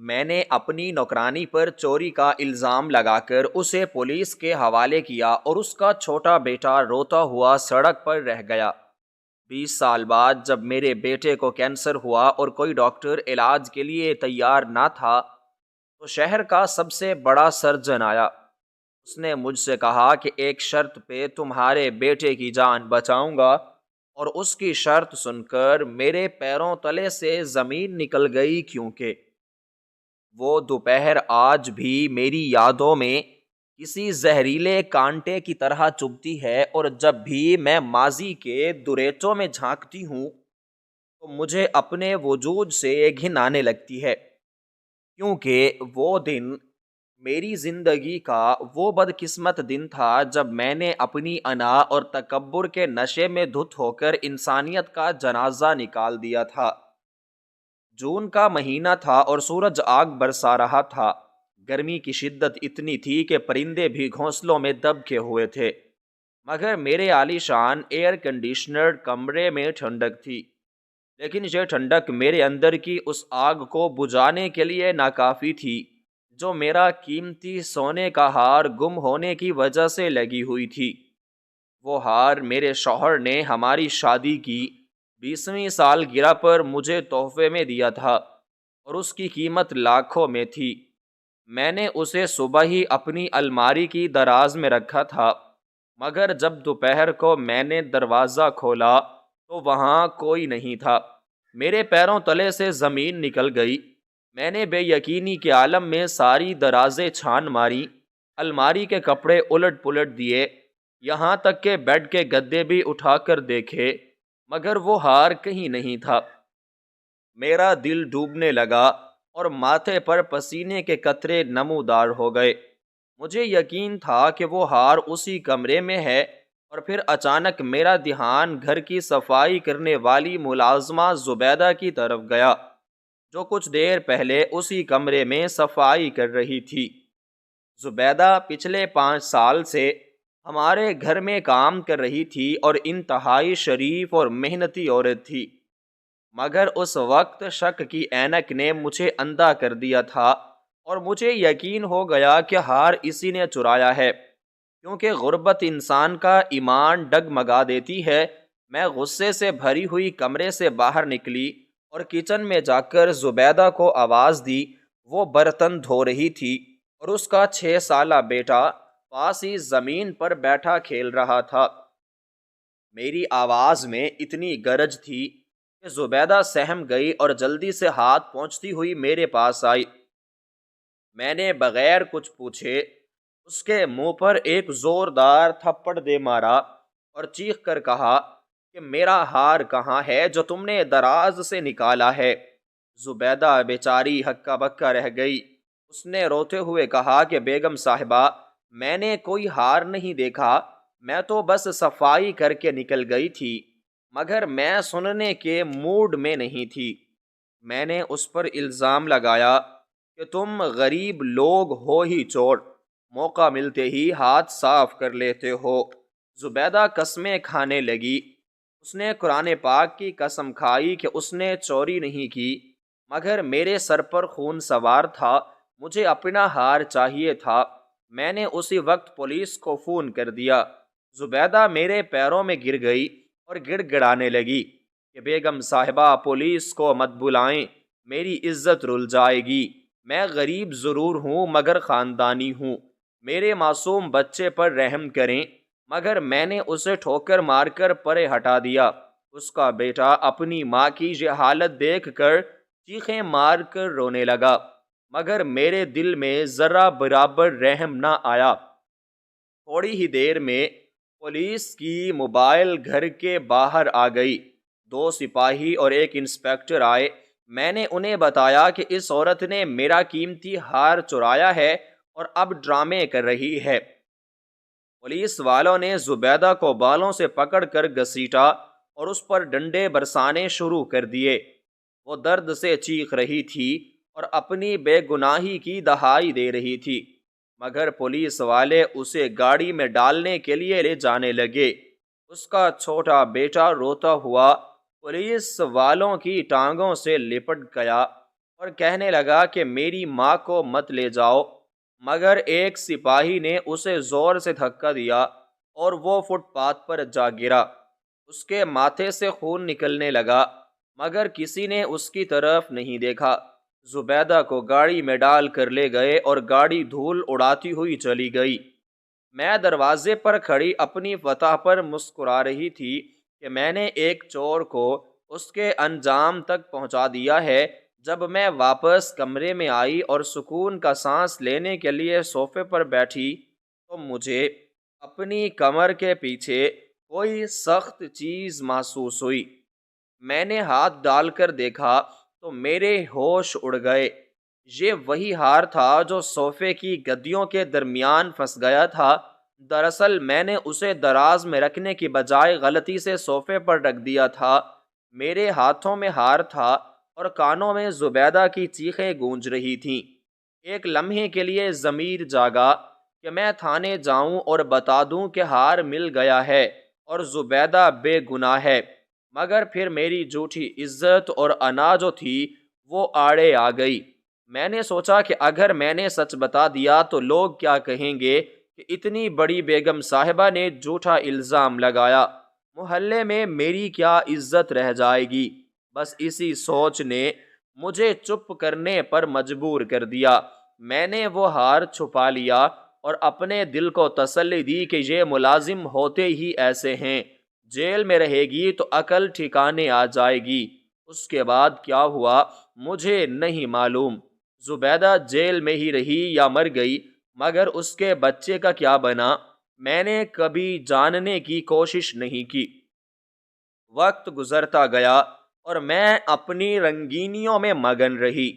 میں نے اپنی نوکرانی پر چوری کا الزام لگا کر اسے پولیس کے حوالے کیا اور اس کا چھوٹا بیٹا روتا ہوا سڑک پر رہ گیا۔ 20 سال بعد جب میرے بیٹے کو کینسر ہوا اور کوئی ڈاکٹر علاج کے لیے تیار نہ تھا تو شہر کا سب سے بڑا سرجن آیا۔ اس نے مجھ سے کہا کہ ایک شرط پہ تمہارے بیٹے کی جان بچاؤں گا، اور اس کی شرط سن کر میرے پیروں تلے سے زمین نکل گئی، کیونکہ وہ دوپہر آج بھی میری یادوں میں کسی زہریلے کانٹے کی طرح چبھتی ہے، اور جب بھی میں ماضی کے دریچوں میں جھانکتی ہوں تو مجھے اپنے وجود سے گھن آنے لگتی ہے، کیونکہ وہ دن میری زندگی کا وہ بدقسمت دن تھا جب میں نے اپنی انا اور تکبر کے نشے میں دھت ہو کر انسانیت کا جنازہ نکال دیا تھا۔ جون کا مہینہ تھا اور سورج آگ برسا رہا تھا۔ گرمی کی شدت اتنی تھی کہ پرندے بھی گھونسلوں میں دب کے ہوئے تھے، مگر میرے عالی شان ایئر کنڈیشنرڈ کمرے میں ٹھنڈک تھی، لیکن یہ ٹھنڈک میرے اندر کی اس آگ کو بجھانے کے لیے ناکافی تھی جو میرا قیمتی سونے کا ہار گم ہونے کی وجہ سے لگی ہوئی تھی۔ وہ ہار میرے شوہر نے ہماری شادی کی 20ویں سالگرہ پر مجھے تحفے میں دیا تھا، اور اس کی قیمت لاکھوں میں تھی۔ میں نے اسے صبح ہی اپنی الماری کی دراز میں رکھا تھا، مگر جب دوپہر کو میں نے دروازہ کھولا تو وہاں کوئی نہیں تھا۔ میرے پیروں تلے سے زمین نکل گئی۔ میں نے بے یقینی کے عالم میں ساری درازیں چھان ماری، الماری کے کپڑے الٹ پلٹ دیے، یہاں تک کہ بیڈ کے گدے بھی اٹھا کر دیکھے، مگر وہ ہار کہیں نہیں تھا۔ میرا دل ڈوبنے لگا اور ماتھے پر پسینے کے قطرے نمودار ہو گئے۔ مجھے یقین تھا کہ وہ ہار اسی کمرے میں ہے، اور پھر اچانک میرا دھیان گھر کی صفائی کرنے والی ملازمہ زبیدہ کی طرف گیا، جو کچھ دیر پہلے اسی کمرے میں صفائی کر رہی تھی۔ زبیدہ پچھلے 5 سال سے ہمارے گھر میں کام کر رہی تھی اور انتہائی شریف اور محنتی عورت تھی، مگر اس وقت شک کی اینک نے مجھے اندھا کر دیا تھا، اور مجھے یقین ہو گیا کہ ہار اسی نے چرایا ہے، کیونکہ غربت انسان کا ایمان ڈگمگا دیتی ہے۔ میں غصے سے بھری ہوئی کمرے سے باہر نکلی اور کچن میں جا کر زبیدہ کو آواز دی۔ وہ برتن دھو رہی تھی اور اس کا 6 سالہ بیٹا پاس ہی زمین پر بیٹھا کھیل رہا تھا۔ میری آواز میں اتنی گرج تھی کہ زبیدہ سہم گئی اور جلدی سے ہاتھ پہنچتی ہوئی میرے پاس آئی۔ میں نے بغیر کچھ پوچھے اس کے منہ پر ایک زوردار تھپڑ دے مارا اور چیخ کر کہا کہ میرا ہار کہاں ہے جو تم نے دراز سے نکالا ہے؟ زبیدہ بیچاری ہکا بکا رہ گئی۔ اس نے روتے ہوئے کہا کہ بیگم صاحبہ، میں نے کوئی ہار نہیں دیکھا، میں تو بس صفائی کر کے نکل گئی تھی، مگر میں سننے کے موڈ میں نہیں تھی۔ میں نے اس پر الزام لگایا کہ تم غریب لوگ ہو ہی چور، موقع ملتے ہی ہاتھ صاف کر لیتے ہو۔ زبیدہ قسمیں کھانے لگی۔ اس نے قرآن پاک کی قسم کھائی کہ اس نے چوری نہیں کی، مگر میرے سر پر خون سوار تھا، مجھے اپنا ہار چاہیے تھا۔ میں نے اسی وقت پولیس کو فون کر دیا۔ زبیدہ میرے پیروں میں گر گئی اور گڑ گڑانے لگی کہ بیگم صاحبہ، پولیس کو مت بلائیں، میری عزت رل جائے گی۔ میں غریب ضرور ہوں مگر خاندانی ہوں، میرے معصوم بچے پر رحم کریں۔ مگر میں نے اسے ٹھوکر مار کر پرے ہٹا دیا۔ اس کا بیٹا اپنی ماں کی یہ حالت دیکھ کر چیخیں مار کر رونے لگا، مگر میرے دل میں ذرہ برابر رحم نہ آیا۔ تھوڑی ہی دیر میں پولیس کی موبائل گھر کے باہر آ گئی۔ 2 سپاہی اور ایک انسپکٹر آئے۔ میں نے انہیں بتایا کہ اس عورت نے میرا قیمتی ہار چرایا ہے اور اب ڈرامے کر رہی ہے۔ پولیس والوں نے زبیدہ کو بالوں سے پکڑ کر گھسیٹا اور اس پر ڈنڈے برسانے شروع کر دیے۔ وہ درد سے چیخ رہی تھی اور اپنی بے گناہی کی دہائی دے رہی تھی، مگر پولیس والے اسے گاڑی میں ڈالنے کے لیے لے جانے لگے۔ اس کا چھوٹا بیٹا روتا ہوا پولیس والوں کی ٹانگوں سے لپٹ گیا اور کہنے لگا کہ میری ماں کو مت لے جاؤ، مگر ایک سپاہی نے اسے زور سے دھکا دیا اور وہ فٹ پاتھ پر جا گرا۔ اس کے ماتھے سے خون نکلنے لگا، مگر کسی نے اس کی طرف نہیں دیکھا۔ زبیدہ کو گاڑی میں ڈال کر لے گئے اور گاڑی دھول اڑاتی ہوئی چلی گئی۔ میں دروازے پر کھڑی اپنی فتح پر مسکرا رہی تھی کہ میں نے ایک چور کو اس کے انجام تک پہنچا دیا ہے۔ جب میں واپس کمرے میں آئی اور سکون کا سانس لینے کے لیے صوفے پر بیٹھی تو مجھے اپنی کمر کے پیچھے کوئی سخت چیز محسوس ہوئی۔ میں نے ہاتھ ڈال کر دیکھا تو میرے ہوش اڑ گئے۔ یہ وہی ہار تھا جو صوفے کی گدیوں کے درمیان پھنس گیا تھا۔ دراصل میں نے اسے دراز میں رکھنے کی بجائے غلطی سے صوفے پر رکھ دیا تھا۔ میرے ہاتھوں میں ہار تھا اور کانوں میں زبیدہ کی چیخیں گونج رہی تھیں۔ ایک لمحے کے لیے ضمیر جاگا کہ میں تھانے جاؤں اور بتا دوں کہ ہار مل گیا ہے اور زبیدہ بے گناہ ہے، مگر پھر میری جھوٹی عزت اور انا جو تھی وہ آڑے آ گئی۔ میں نے سوچا کہ اگر میں نے سچ بتا دیا تو لوگ کیا کہیں گے کہ اتنی بڑی بیگم صاحبہ نے جھوٹا الزام لگایا، محلے میں میری کیا عزت رہ جائے گی۔ بس اسی سوچ نے مجھے چپ کرنے پر مجبور کر دیا۔ میں نے وہ ہار چھپا لیا اور اپنے دل کو تسلی دی کہ یہ ملازم ہوتے ہی ایسے ہیں، جیل میں رہے گی تو عقل ٹھکانے آ جائے گی۔ اس کے بعد کیا ہوا مجھے نہیں معلوم۔ زبیدہ جیل میں ہی رہی یا مر گئی، مگر اس کے بچے کا کیا بنا میں نے کبھی جاننے کی کوشش نہیں کی۔ وقت گزرتا گیا اور میں اپنی رنگینیوں میں مگن رہی۔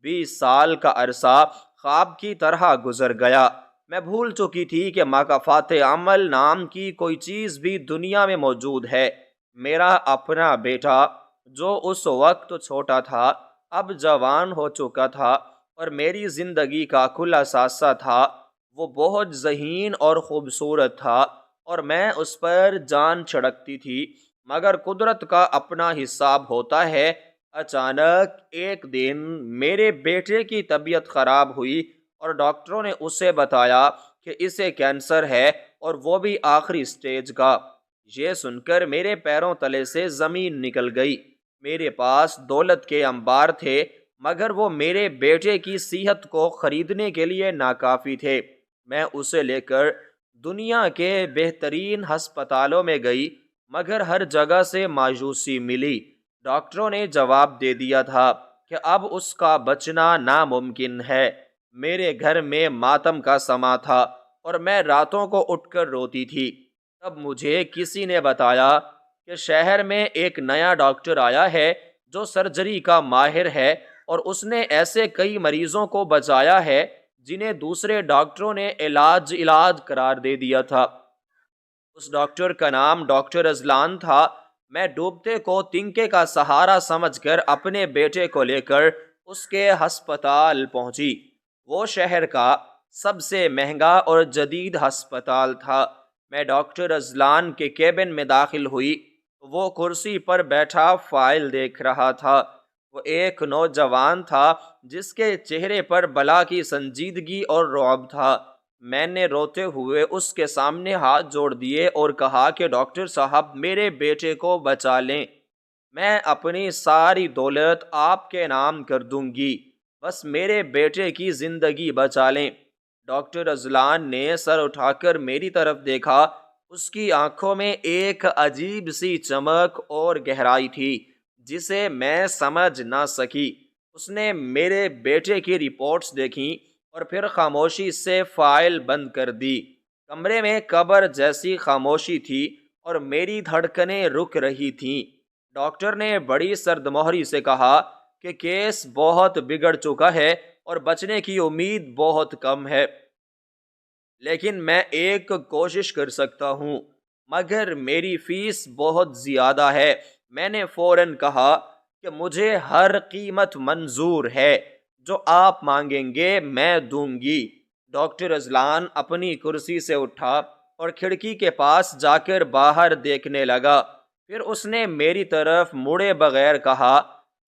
20 سال کا عرصہ خواب کی طرح گزر گیا۔ میں بھول چکی تھی کہ مکافات عمل نام کی کوئی چیز بھی دنیا میں موجود ہے۔ میرا اپنا بیٹا جو اس وقت چھوٹا تھا اب جوان ہو چکا تھا اور میری زندگی کا کل اثاثہ تھا۔ وہ بہت ذہین اور خوبصورت تھا اور میں اس پر جان چھڑکتی تھی، مگر قدرت کا اپنا حساب ہوتا ہے۔ اچانک ایک دن میرے بیٹے کی طبیعت خراب ہوئی اور ڈاکٹروں نے اسے بتایا کہ اسے کینسر ہے اور وہ بھی آخری سٹیج کا۔ یہ سن کر میرے پیروں تلے سے زمین نکل گئی۔ میرے پاس دولت کے انبار تھے، مگر وہ میرے بیٹے کی صحت کو خریدنے کے لیے ناکافی تھے۔ میں اسے لے کر دنیا کے بہترین ہسپتالوں میں گئی، مگر ہر جگہ سے مایوسی ملی۔ ڈاکٹروں نے جواب دے دیا تھا کہ اب اس کا بچنا ناممکن ہے۔ میرے گھر میں ماتم کا سما تھا اور میں راتوں کو اٹھ کر روتی تھی۔ تب مجھے کسی نے بتایا کہ شہر میں ایک نیا ڈاکٹر آیا ہے جو سرجری کا ماہر ہے اور اس نے ایسے کئی مریضوں کو بچایا ہے جنہیں دوسرے ڈاکٹروں نے علاج قرار دے دیا تھا۔ اس ڈاکٹر کا نام ڈاکٹر اذلان تھا۔ میں ڈوبتے کو تنکے کا سہارا سمجھ کر اپنے بیٹے کو لے کر اس کے ہسپتال پہنچی۔ وہ شہر کا سب سے مہنگا اور جدید ہسپتال تھا۔ میں ڈاکٹر اذلان کے کیبن میں داخل ہوئی۔ وہ کرسی پر بیٹھا فائل دیکھ رہا تھا۔ وہ ایک نوجوان تھا جس کے چہرے پر بلا کی سنجیدگی اور رعب تھا۔ میں نے روتے ہوئے اس کے سامنے ہاتھ جوڑ دیے اور کہا کہ ڈاکٹر صاحب میرے بیٹے کو بچا لیں، میں اپنی ساری دولت آپ کے نام کر دوں گی، بس میرے بیٹے کی زندگی بچا لیں۔ ڈاکٹر اذلان نے سر اٹھا کر میری طرف دیکھا۔ اس کی آنکھوں میں ایک عجیب سی چمک اور گہرائی تھی جسے میں سمجھ نہ سکی۔ اس نے میرے بیٹے کی رپورٹس دیکھیں اور پھر خاموشی سے فائل بند کر دی۔ کمرے میں قبر جیسی خاموشی تھی اور میری دھڑکنیں رک رہی تھیں۔ ڈاکٹر نے بڑی سرد مہری سے کہا کہ کیس بہت بگڑ چکا ہے اور بچنے کی امید بہت کم ہے، لیکن میں ایک کوشش کر سکتا ہوں، مگر میری فیس بہت زیادہ ہے۔ میں نے فوراً کہا کہ مجھے ہر قیمت منظور ہے، جو آپ مانگیں گے میں دوں گی۔ ڈاکٹر اذلان اپنی کرسی سے اٹھا اور کھڑکی کے پاس جا کر باہر دیکھنے لگا۔ پھر اس نے میری طرف مڑے بغیر کہا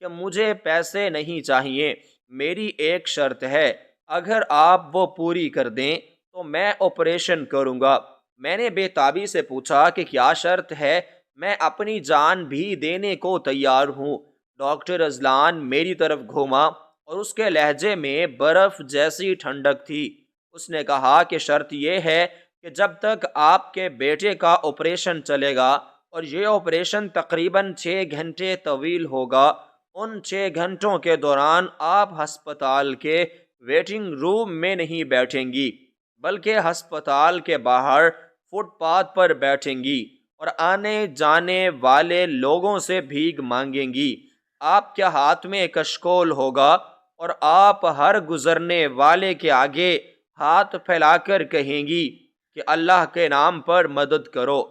کہ مجھے پیسے نہیں چاہیے، میری ایک شرط ہے، اگر آپ وہ پوری کر دیں تو میں آپریشن کروں گا۔ میں نے بے تابی سے پوچھا کہ کیا شرط ہے؟ میں اپنی جان بھی دینے کو تیار ہوں۔ ڈاکٹر اذلان میری طرف گھوما اور اس کے لہجے میں برف جیسی ٹھنڈک تھی۔ اس نے کہا کہ شرط یہ ہے کہ جب تک آپ کے بیٹے کا آپریشن چلے گا، اور یہ آپریشن تقریباً 6 گھنٹے طویل ہوگا، ان 6 گھنٹوں کے دوران آپ ہسپتال کے ویٹنگ روم میں نہیں بیٹھیں گی، بلکہ ہسپتال کے باہر فٹ پاتھ پر بیٹھیں گی اور آنے جانے والے لوگوں سے بھیک مانگیں گی۔ آپ کے ہاتھ میں کشکول ہوگا اور آپ ہر گزرنے والے کے آگے ہاتھ پھیلا کر کہیں گی کہ اللہ کے نام پر مدد کرو۔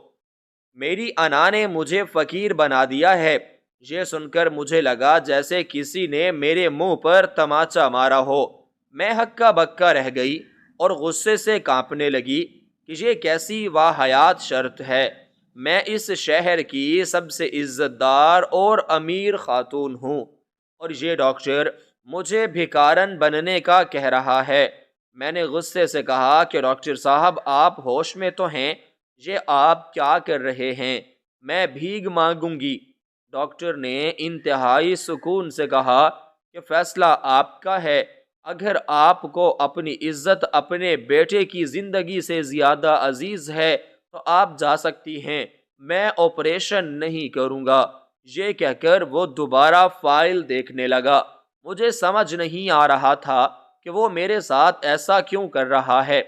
میری انا نے مجھے فقیر بنا دیا ہے۔ یہ سن کر مجھے لگا جیسے کسی نے میرے منہ پر تماچا مارا ہو۔ میں ہکا بکا رہ گئی اور غصے سے کانپنے لگی کہ یہ کیسی واہیات شرط ہے۔ میں اس شہر کی سب سے عزت دار اور امیر خاتون ہوں، اور یہ ڈاکٹر مجھے بھکارن بننے کا کہہ رہا ہے۔ میں نے غصے سے کہا کہ ڈاکٹر صاحب، آپ ہوش میں تو ہیں؟ یہ آپ کیا کر رہے ہیں؟ میں بھیک مانگوں گی۔ ڈاکٹر نے انتہائی سکون سے کہا کہ فیصلہ آپ کا ہے۔ اگر آپ کو اپنی عزت اپنے بیٹے کی زندگی سے زیادہ عزیز ہے تو آپ جا سکتی ہیں، میں آپریشن نہیں کروں گا۔ یہ کہہ کر وہ دوبارہ فائل دیکھنے لگا۔ مجھے سمجھ نہیں آ رہا تھا کہ وہ میرے ساتھ ایسا کیوں کر رہا ہے،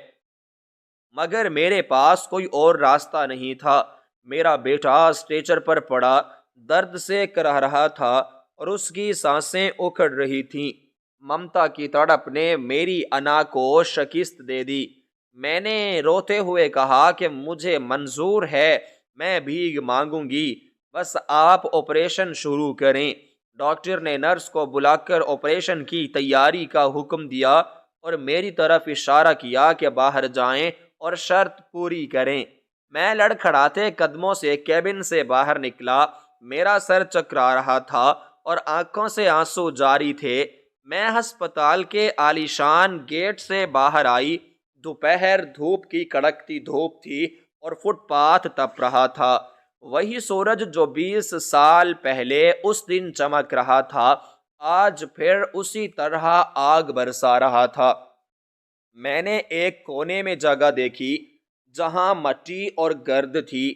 مگر میرے پاس کوئی اور راستہ نہیں تھا۔ میرا بیٹا اسٹریچر پر پڑا، درد سے کرہ رہا تھا اور اس کی سانسیں اکھڑ رہی تھیں۔ ممتا کی تڑپ نے میری انا کو شکست دے دی۔ میں نے روتے ہوئے کہا کہ مجھے منظور ہے، میں بھیک مانگوں گی، بس آپ آپریشن شروع کریں۔ ڈاکٹر نے نرس کو بلا کر آپریشن کی تیاری کا حکم دیا اور میری طرف اشارہ کیا کہ باہر جائیں اور شرط پوری کریں۔ میں لڑکھڑاتے قدموں سے کیبن سے باہر نکلا۔ میرا سر چکرا رہا تھا اور آنکھوں سے آنسو جاری تھے۔ میں ہسپتال کے عالیشان گیٹ سے باہر آئی۔ دوپہر دھوپ کی کڑکتی دھوپ تھی اور فٹ پاتھ تپ رہا تھا۔ وہی سورج جو 20 سال پہلے اس دن چمک رہا تھا، آج پھر اسی طرح آگ برسا رہا تھا۔ میں نے ایک کونے میں جگہ دیکھی جہاں مٹی اور گرد تھی۔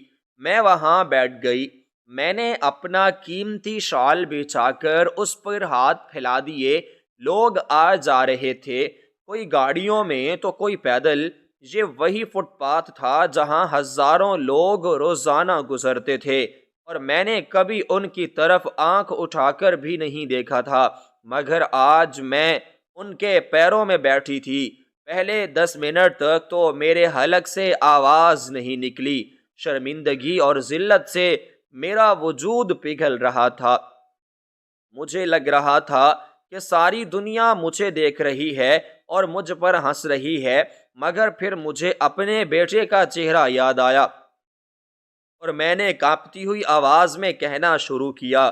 میں وہاں بیٹھ گئی۔ میں نے اپنا قیمتی شال بچھا کر اس پر ہاتھ پھیلا دیے۔ لوگ آ جا رہے تھے، کوئی گاڑیوں میں تو کوئی پیدل۔ یہ وہی فٹ پاتھ تھا جہاں ہزاروں لوگ روزانہ گزرتے تھے، اور میں نے کبھی ان کی طرف آنکھ اٹھا کر بھی نہیں دیکھا تھا، مگر آج میں ان کے پیروں میں بیٹھی تھی۔ پہلے 10 منٹ تک تو میرے حلق سے آواز نہیں نکلی۔ شرمندگی اور ذلت سے میرا وجود پگھل رہا تھا۔ مجھے لگ رہا تھا کہ ساری دنیا مجھے دیکھ رہی ہے اور مجھ پر ہنس رہی ہے، مگر پھر مجھے اپنے بیٹے کا چہرہ یاد آیا اور میں نے کانپتی ہوئی آواز میں کہنا شروع کیا،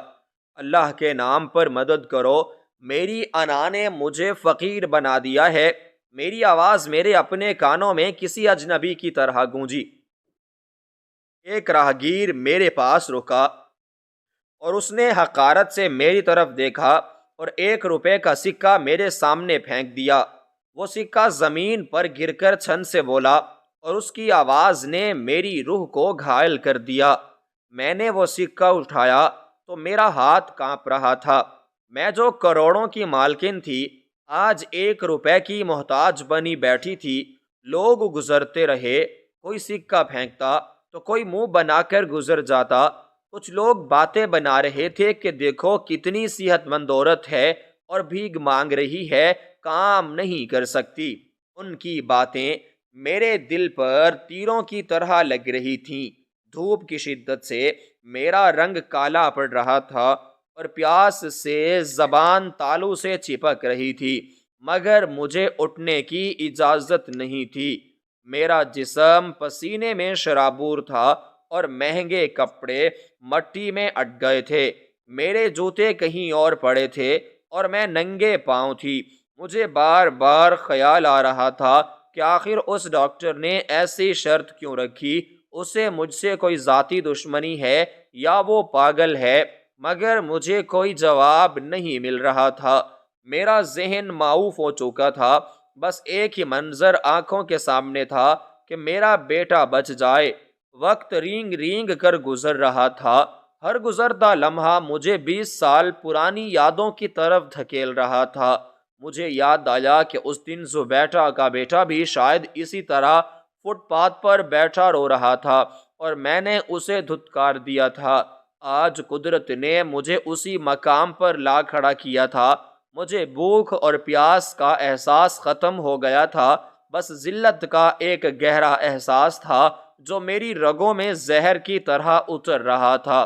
اللہ کے نام پر مدد کرو، میری انا نے مجھے فقیر بنا دیا ہے۔ میری آواز میرے اپنے کانوں میں کسی اجنبی کی طرح گونجی۔ ایک راہگیر میرے پاس رکا اور اس نے حقارت سے میری طرف دیکھا اور 1 روپے کا سکہ میرے سامنے پھینک دیا۔ وہ سکہ زمین پر گر کر چھن سے بولا اور اس کی آواز نے میری روح کو گھائل کر دیا۔ میں نے وہ سکہ اٹھایا تو میرا ہاتھ کانپ رہا تھا۔ میں جو کروڑوں کی مالکن تھی، آج 1 روپے کی محتاج بنی بیٹھی تھی۔ لوگ گزرتے رہے، کوئی سکہ پھینکتا تو کوئی منہ بنا کر گزر جاتا۔ کچھ لوگ باتیں بنا رہے تھے کہ دیکھو کتنی صحت مند عورت ہے اور بھیک مانگ رہی ہے، کام نہیں کر سکتی۔ ان کی باتیں میرے دل پر تیروں کی طرح لگ رہی تھیں۔ دھوپ کی شدت سے میرا رنگ کالا پڑ رہا تھا اور پیاس سے زبان تالو سے چپک رہی تھی، مگر مجھے اٹھنے کی اجازت نہیں تھی۔ میرا جسم پسینے میں شرابور تھا اور مہنگے کپڑے مٹی میں اٹ گئے تھے۔ میرے جوتے کہیں اور پڑے تھے اور میں ننگے پاؤں تھی۔ مجھے بار بار خیال آ رہا تھا کہ آخر اس ڈاکٹر نے ایسی شرط کیوں رکھی، اسے مجھ سے کوئی ذاتی دشمنی ہے یا وہ پاگل ہے، مگر مجھے کوئی جواب نہیں مل رہا تھا۔ میرا ذہن معاوف ہو چکا تھا، بس ایک ہی منظر آنکھوں کے سامنے تھا کہ میرا بیٹا بچ جائے۔ وقت رینگ رینگ کر گزر رہا تھا، ہر گزرتا لمحہ مجھے 20 سال پرانی یادوں کی طرف دھکیل رہا تھا۔ مجھے یاد آیا کہ اس دن زبیٹا کا بیٹا بھی شاید اسی طرح فٹ پاتھ پر بیٹھا رو رہا تھا اور میں نے اسے دھتکار دیا تھا۔ آج قدرت نے مجھے اسی مقام پر لا کھڑا کیا تھا۔ مجھے بھوک اور پیاس کا احساس ختم ہو گیا تھا، بس ذلت کا ایک گہرا احساس تھا جو میری رگوں میں زہر کی طرح اتر رہا تھا۔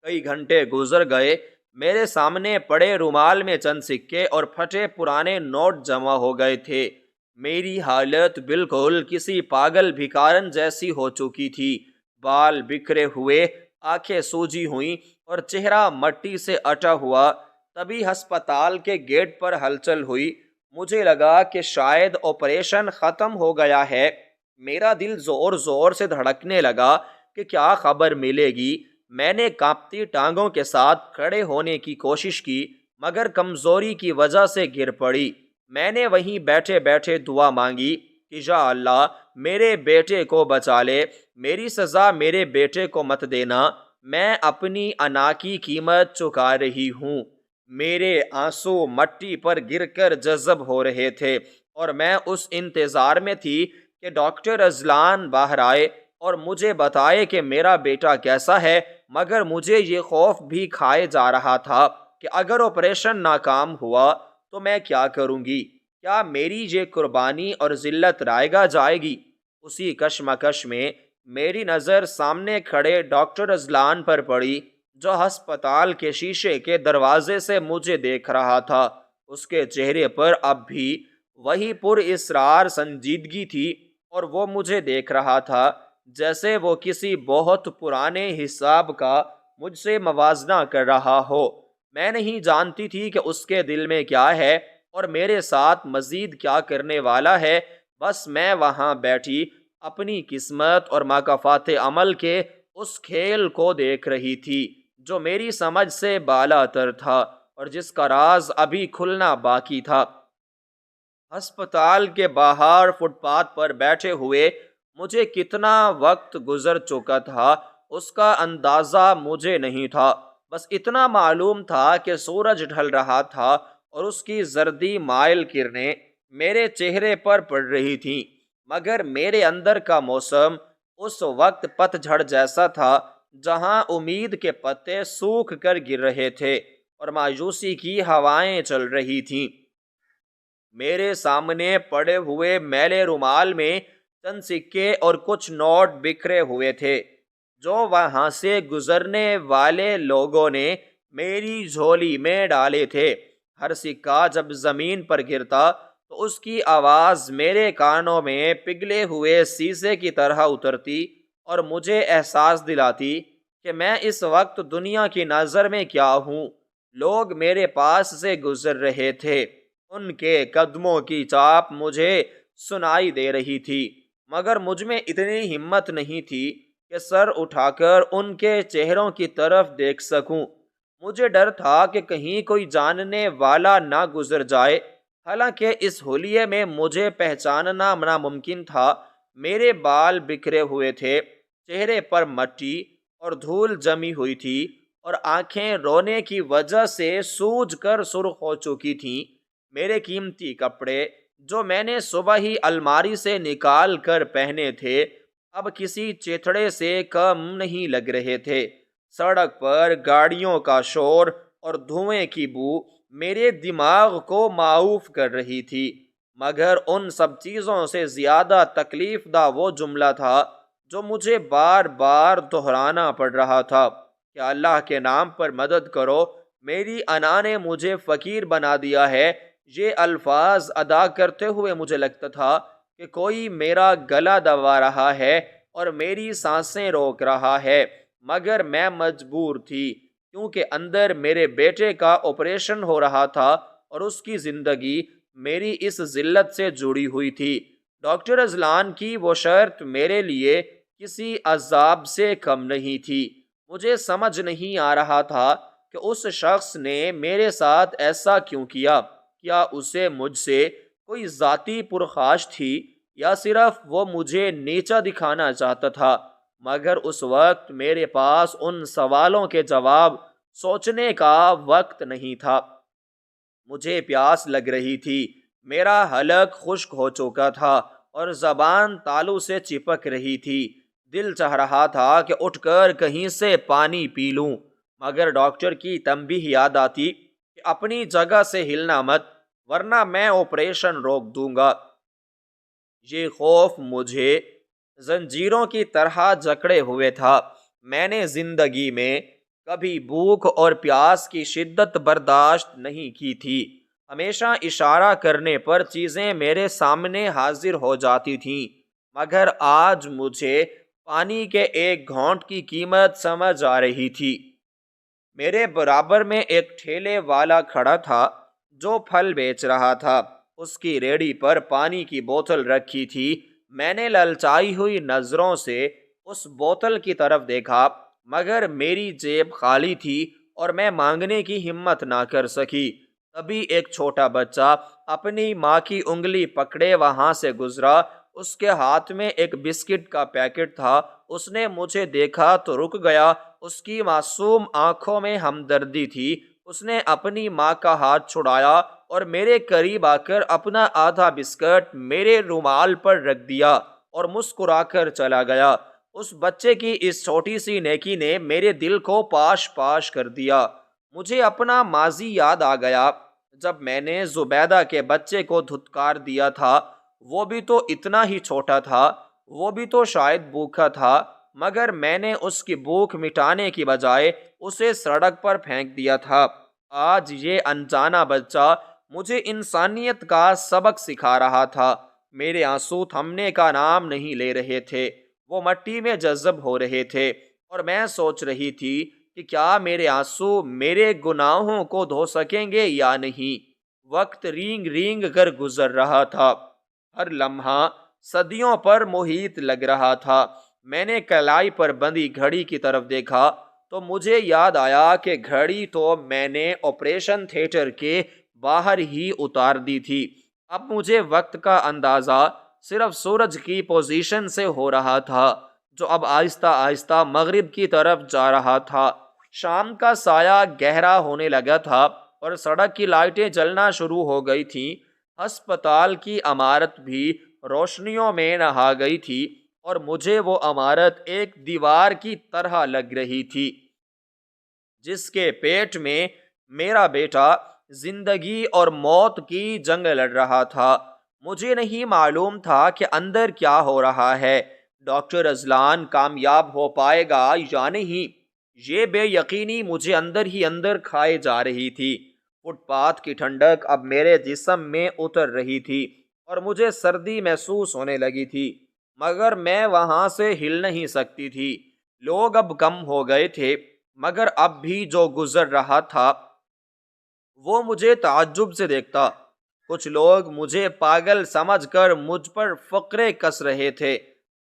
کئی گھنٹے گزر گئے، میرے سامنے پڑے رومال میں چند سکے اور پھٹے پرانے نوٹ جمع ہو گئے تھے۔ میری حالت بالکل کسی پاگل بھکارن جیسی ہو چکی تھی۔ بال بکھرے ہوئے، آنکھیں سوجی ہوئیں اور چہرہ مٹی سے اٹا ہوا۔ تبھی ہسپتال کے گیٹ پر ہلچل ہوئی۔ مجھے لگا کہ شاید آپریشن ختم ہو گیا ہے۔ میرا دل زور زور سے دھڑکنے لگا کہ کیا خبر ملے گی۔ میں نے کانپتی ٹانگوں کے ساتھ کھڑے ہونے کی کوشش کی، مگر کمزوری کی وجہ سے گر پڑی۔ میں نے وہیں بیٹھے بیٹھے دعا مانگی کہ یا اللہ میرے بیٹے کو بچا لے، میری سزا میرے بیٹے کو مت دینا، میں اپنی انا کی قیمت چکا رہی ہوں۔ میرے آنسو مٹی پر گر کر جذب ہو رہے تھے اور میں اس انتظار میں تھی کہ ڈاکٹر اذلان باہر آئے اور مجھے بتائے کہ میرا بیٹا کیسا ہے، مگر مجھے یہ خوف بھی کھائے جا رہا تھا کہ اگر آپریشن ناکام ہوا تو میں کیا کروں گی؟ کیا میری یہ قربانی اور ذلت رائگاں جائے گی؟ اسی کشمکش میں میری نظر سامنے کھڑے ڈاکٹر اذلان پر پڑی، جو ہسپتال کے شیشے کے دروازے سے مجھے دیکھ رہا تھا۔ اس کے چہرے پر اب بھی وہی پر اصرار سنجیدگی تھی اور وہ مجھے دیکھ رہا تھا جیسے وہ کسی بہت پرانے حساب کا مجھ سے موازنہ کر رہا ہو۔ میں نہیں جانتی تھی کہ اس کے دل میں کیا ہے اور میرے ساتھ مزید کیا کرنے والا ہے، بس میں وہاں بیٹھی اپنی قسمت اور مکافات عمل کے اس کھیل کو دیکھ رہی تھی جو میری سمجھ سے بالا تر تھا اور جس کا راز ابھی کھلنا باقی تھا۔ ہسپتال کے باہر فٹ پاتھ پر بیٹھے ہوئے مجھے کتنا وقت گزر چکا تھا اس کا اندازہ مجھے نہیں تھا، بس اتنا معلوم تھا کہ سورج ڈھل رہا تھا اور اس کی زردی مائل کرنیں میرے چہرے پر پڑ رہی تھیں، مگر میرے اندر کا موسم اس وقت پت جھڑ جیسا تھا جہاں امید کے پتے سوکھ کر گر رہے تھے اور مایوسی کی ہوائیں چل رہی تھیں۔ میرے سامنے پڑے ہوئے میلے رومال میں چند سکے اور کچھ نوٹ بکھرے ہوئے تھے جو وہاں سے گزرنے والے لوگوں نے میری جھولی میں ڈالے تھے۔ ہر سکہ جب زمین پر گرتا تو اس کی آواز میرے کانوں میں پگھلے ہوئے سیسے کی طرح اترتی اور مجھے احساس دلاتی کہ میں اس وقت دنیا کی نظر میں کیا ہوں۔ لوگ میرے پاس سے گزر رہے تھے، ان کے قدموں کی چاپ مجھے سنائی دے رہی تھی، مگر مجھ میں اتنی ہمت نہیں تھی کہ سر اٹھا کر ان کے چہروں کی طرف دیکھ سکوں۔ مجھے ڈر تھا کہ کہیں کوئی جاننے والا نہ گزر جائے، حالانکہ اس حلیے میں مجھے پہچاننا ناممکن تھا۔ میرے بال بکھرے ہوئے تھے، چہرے پر مٹی اور دھول جمی ہوئی تھی اور آنکھیں رونے کی وجہ سے سوج کر سرخ ہو چکی تھیں۔ میرے قیمتی کپڑے جو میں نے صبح ہی الماری سے نکال کر پہنے تھے اب کسی چیتھڑے سے کم نہیں لگ رہے تھے۔ سڑک پر گاڑیوں کا شور اور دھوئیں کی بو میرے دماغ کو معاوف کر رہی تھی، مگر ان سب چیزوں سے زیادہ تکلیف دہ وہ جملہ تھا جو مجھے بار بار دہرانا پڑ رہا تھا کہ اللہ کے نام پر مدد کرو، میری انا نے مجھے فقیر بنا دیا ہے۔ یہ الفاظ ادا کرتے ہوئے مجھے لگتا تھا کہ کوئی میرا گلا دبا رہا ہے اور میری سانسیں روک رہا ہے، مگر میں مجبور تھی۔ کیونکہ اندر میرے بیٹے کا آپریشن ہو رہا تھا اور اس کی زندگی میری اس ذلت سے جڑی ہوئی تھی۔ ڈاکٹر اذلان کی وہ شرط میرے لیے کسی عذاب سے کم نہیں تھی۔ مجھے سمجھ نہیں آ رہا تھا کہ اس شخص نے میرے ساتھ ایسا کیوں کیا۔ کیا اسے مجھ سے کوئی ذاتی پرخاش تھی یا صرف وہ مجھے نیچا دکھانا چاہتا تھا؟ مگر اس وقت میرے پاس ان سوالوں کے جواب سوچنے کا وقت نہیں تھا۔ مجھے پیاس لگ رہی تھی، میرا حلق خشک ہو چکا تھا اور زبان تالو سے چپک رہی تھی۔ دل چاہ رہا تھا کہ اٹھ کر کہیں سے پانی پی لوں، مگر ڈاکٹر کی تنبیہ یاد آتی کہ اپنی جگہ سے ہلنا مت ورنہ میں آپریشن روک دوں گا۔ یہ خوف مجھے زنجیروں کی طرح جکڑے ہوئے تھا۔ میں نے زندگی میں کبھی بھوک اور پیاس کی شدت برداشت نہیں کی تھی۔ ہمیشہ اشارہ کرنے پر چیزیں میرے سامنے حاضر ہو جاتی تھیں، مگر آج مجھے پانی کے ایک گھونٹ کی قیمت سمجھ آ رہی تھی۔ میرے برابر میں ایک ٹھیلے والا کھڑا تھا جو پھل بیچ رہا تھا۔ اس کی ریڑھی پر پانی کی بوتل رکھی تھی۔ میں نے للچائی ہوئی نظروں سے اس بوتل کی طرف دیکھا، مگر میری جیب خالی تھی اور میں مانگنے کی ہمت نہ کر سکی۔ تبھی ایک چھوٹا بچہ اپنی ماں کی انگلی پکڑے وہاں سے گزرا۔ اس کے ہاتھ میں ایک بسکٹ کا پیکٹ تھا۔ اس نے مجھے دیکھا تو رک گیا۔ اس کی معصوم آنکھوں میں ہمدردی تھی۔ اس نے اپنی ماں کا ہاتھ چھڑایا اور میرے قریب آ کر اپنا آدھا بسکٹ میرے رومال پر رکھ دیا اور مسکرا کر چلا گیا۔ اس بچے کی اس چھوٹی سی نیکی نے میرے دل کو پاش پاش کر دیا۔ مجھے اپنا ماضی یاد آ گیا جب میں نے زبیدہ کے بچے کو دھتکار دیا تھا۔ وہ بھی تو اتنا ہی چھوٹا تھا، وہ بھی تو شاید بھوکا تھا، مگر میں نے اس کی بھوک مٹانے کی بجائے اسے سڑک پر پھینک دیا تھا۔ آج یہ انجانا بچہ مجھے انسانیت کا سبق سکھا رہا تھا۔ میرے آنسو تھمنے کا نام نہیں لے رہے تھے، وہ مٹی میں جذب ہو رہے تھے، اور میں سوچ رہی تھی کہ کیا میرے آنسو میرے گناہوں کو دھو سکیں گے یا نہیں۔ وقت رینگ رینگ کر گزر رہا تھا، ہر لمحہ صدیوں پر محیط لگ رہا تھا۔ میں نے کلائی پر بندھی گھڑی کی طرف دیکھا تو مجھے یاد آیا کہ گھڑی تو میں نے آپریشن تھیٹر کے باہر ہی اتار دی تھی۔ اب مجھے وقت کا اندازہ صرف سورج کی پوزیشن سے ہو رہا تھا، جو اب آہستہ آہستہ مغرب کی طرف جا رہا تھا۔ شام کا سایہ گہرا ہونے لگا تھا اور سڑک کی لائٹیں جلنا شروع ہو گئی تھیں۔ ہسپتال کی عمارت بھی روشنیوں میں نہا گئی تھی اور مجھے وہ عمارت ایک دیوار کی طرح لگ رہی تھی جس کے پیٹ میں میرا بیٹا زندگی اور موت کی جنگ لڑ رہا تھا۔ مجھے نہیں معلوم تھا کہ اندر کیا ہو رہا ہے، ڈاکٹر اذلان کامیاب ہو پائے گا یا نہیں۔ یہ بے یقینی مجھے اندر ہی اندر کھائے جا رہی تھی۔ فٹ پاتھ کی ٹھنڈک اب میرے جسم میں اتر رہی تھی اور مجھے سردی محسوس ہونے لگی تھی، مگر میں وہاں سے ہل نہیں سکتی تھی۔ لوگ اب کم ہو گئے تھے، مگر اب بھی جو گزر رہا تھا وہ مجھے تعجب سے دیکھتا۔ کچھ لوگ مجھے پاگل سمجھ کر مجھ پر فقرے کس رہے تھے۔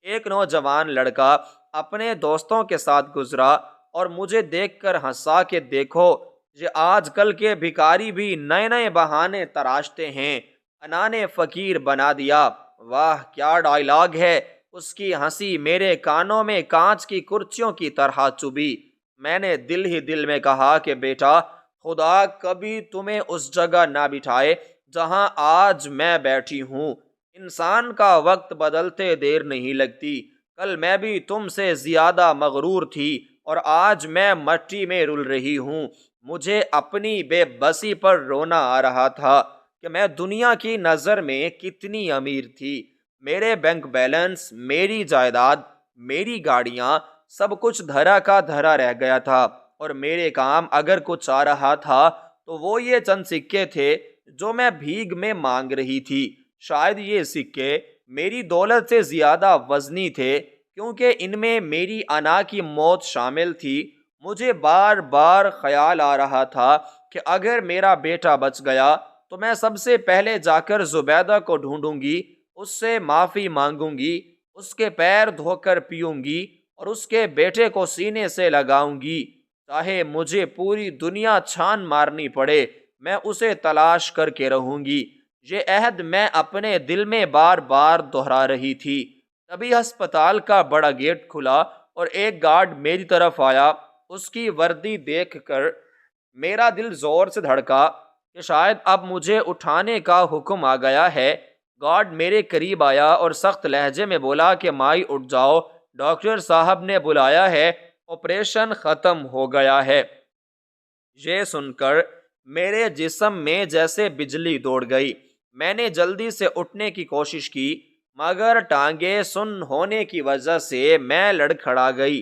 ایک نوجوان لڑکا اپنے دوستوں کے ساتھ گزرا اور مجھے دیکھ کر ہنسا کہ دیکھو، یہ آج کل کے بھکاری بھی نئے نئے بہانے تراشتے ہیں، انا نے فقیر بنا دیا۔ واہ کیا ڈائیلاگ ہے! اس کی ہنسی میرے کانوں میں کانچ کی کرچیوں کی طرح چبھی۔ میں نے دل ہی دل میں کہا کہ بیٹا، خدا کبھی تمہیں اس جگہ نہ بٹھائے جہاں آج میں بیٹھی ہوں۔ انسان کا وقت بدلتے دیر نہیں لگتی۔ کل میں بھی تم سے زیادہ مغرور تھی اور آج میں مٹی میں رل رہی ہوں۔ مجھے اپنی بے بسی پر رونا آ رہا تھا کہ میں دنیا کی نظر میں کتنی امیر تھی۔ میرے بینک بیلنس، میری جائیداد، میری گاڑیاں، سب کچھ دھرا کا دھرا رہ گیا تھا، اور میرے کام اگر کچھ آ رہا تھا تو وہ یہ چند سکے تھے جو میں بھیگ میں مانگ رہی تھی۔ شاید یہ سکے میری دولت سے زیادہ وزنی تھے، کیونکہ ان میں میری انا کی موت شامل تھی مجھے بار بار خیال آ رہا تھا کہ اگر میرا بیٹا بچ گیا تو میں سب سے پہلے جا کر زبیدہ کو ڈھونڈوں گی، اس سے معافی مانگوں گی، اس کے پیر دھو کر پیوں گی اور اس کے بیٹے کو سینے سے لگاؤں گی، چاہے مجھے پوری دنیا چھان مارنی پڑے، میں اسے تلاش کر کے رہوں گی۔ یہ عہد میں اپنے دل میں بار بار دہرا رہی تھی۔ تبھی ہسپتال کا بڑا گیٹ کھلا اور ایک گارڈ میری طرف آیا۔ اس کی وردی دیکھ کر میرا دل زور سے دھڑکا کہ شاید اب مجھے اٹھانے کا حکم آ گیا ہے۔ گارڈ میرے قریب آیا اور سخت لہجے میں بولا کہ مائی اٹھ جاؤ، ڈاکٹر صاحب نے بلایا ہے، آپریشن ختم ہو گیا ہے۔ یہ سن کر میرے جسم میں جیسے بجلی دوڑ گئی۔ میں نے جلدی سے اٹھنے کی کوشش کی، مگر ٹانگیں سن ہونے کی وجہ سے میں لڑکھڑا گئی۔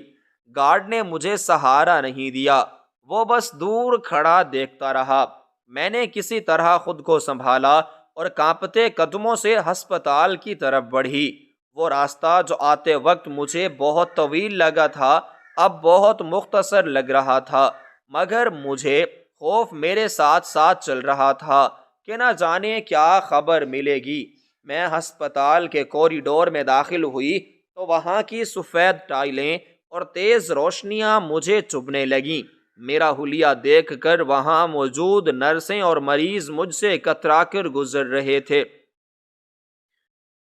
گارڈ نے مجھے سہارا نہیں دیا، وہ بس دور کھڑا دیکھتا رہا۔ میں نے کسی طرح خود کو سنبھالا اور کانپتے قدموں سے ہسپتال کی طرف بڑھی۔ وہ راستہ جو آتے وقت مجھے بہت طویل لگا تھا اب بہت مختصر لگ رہا تھا، مگر مجھے خوف میرے ساتھ ساتھ چل رہا تھا کہ نہ جانے کیا خبر ملے گی۔ میں ہسپتال کے کوریڈور میں داخل ہوئی تو وہاں کی سفید ٹائلیں اور تیز روشنیاں مجھے چبھنے لگیں۔ میرا حلیہ دیکھ کر وہاں موجود نرسیں اور مریض مجھ سے کترا کر گزر رہے تھے۔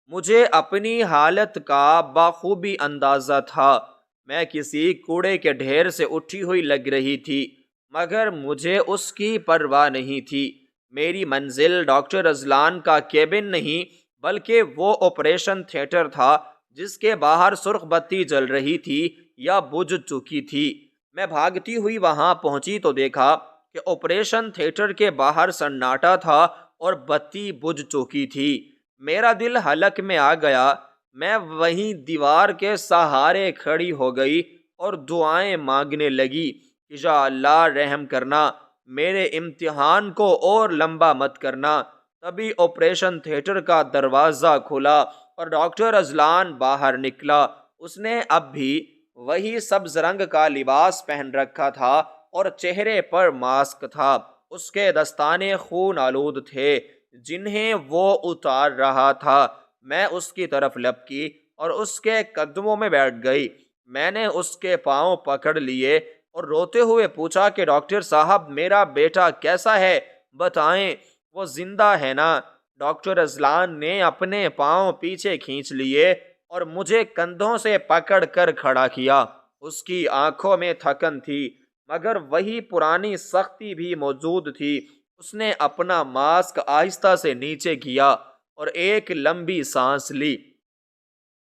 مجھے اپنی حالت کا بخوبی اندازہ تھا۔ میں کسی کوڑے کے ڈھیر سے اٹھی ہوئی لگ رہی تھی، مگر مجھے اس کی پرواہ نہیں تھی۔ میری منزل ڈاکٹر اذلان کا کیبن نہیں بلکہ وہ آپریشن تھیٹر تھا، جس کے باہر سرخ بتی جل رہی تھی یا بجھ چکی تھی۔ میں بھاگتی ہوئی وہاں پہنچی تو دیکھا کہ آپریشن تھیٹر کے باہر سناٹا تھا اور بتی بجھ چکی تھی۔ میرا دل حلق میں آ گیا۔ میں وہیں دیوار کے سہارے کھڑی ہو گئی اور دعائیں مانگنے لگی کہ یا اللہ رحم کرنا، میرے امتحان کو اور لمبا مت کرنا۔ تبھی آپریشن تھیٹر کا دروازہ کھلا اور ڈاکٹر اذلان باہر نکلا۔ اس نے اب بھی وہی سبز رنگ کا لباس پہن رکھا تھا اور چہرے پر ماسک تھا۔ اس کے دستانے خون آلود تھے جنہیں وہ اتار رہا تھا۔ میں اس کی طرف لپکی اور اس کے قدموں میں بیٹھ گئی۔ میں نے اس کے پاؤں پکڑ لیے اور روتے ہوئے پوچھا کہ ڈاکٹر صاحب، میرا بیٹا کیسا ہے؟ بتائیں، وہ زندہ ہے نا؟ ڈاکٹر اذلان نے اپنے پاؤں پیچھے کھینچ لیے اور مجھے کندھوں سے پکڑ کر کھڑا کیا۔ اس کی آنکھوں میں تھکن تھی، مگر وہی پرانی سختی بھی موجود تھی۔ اس نے اپنا ماسک آہستہ سے نیچے کیا اور ایک لمبی سانس لی۔